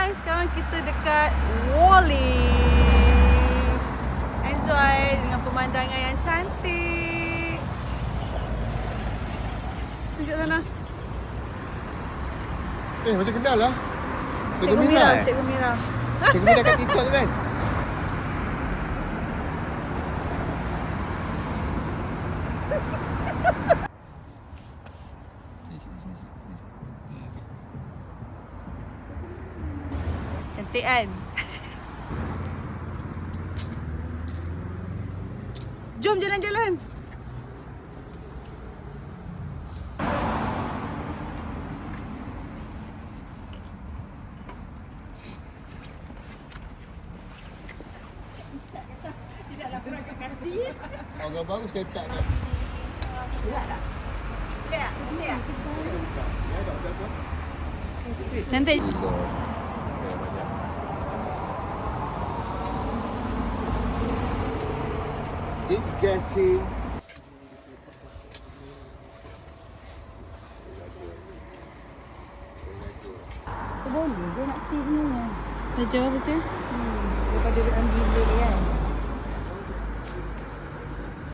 Hai, sekarang kita dekat Wally. Enjoy dengan pemandangan yang cantik. Tunjuk sana. Macam kenal lah. Cikgu Mira, Cikgu Mira. Cikgu Mira kat TikTok tu kan? Cantik kan? Jom jalan-jalan. Orang baru set up kan? Cantik. Big getting. Boleh je nak pergi ni. Dah jauh betul? Daripada dekat bilik kan.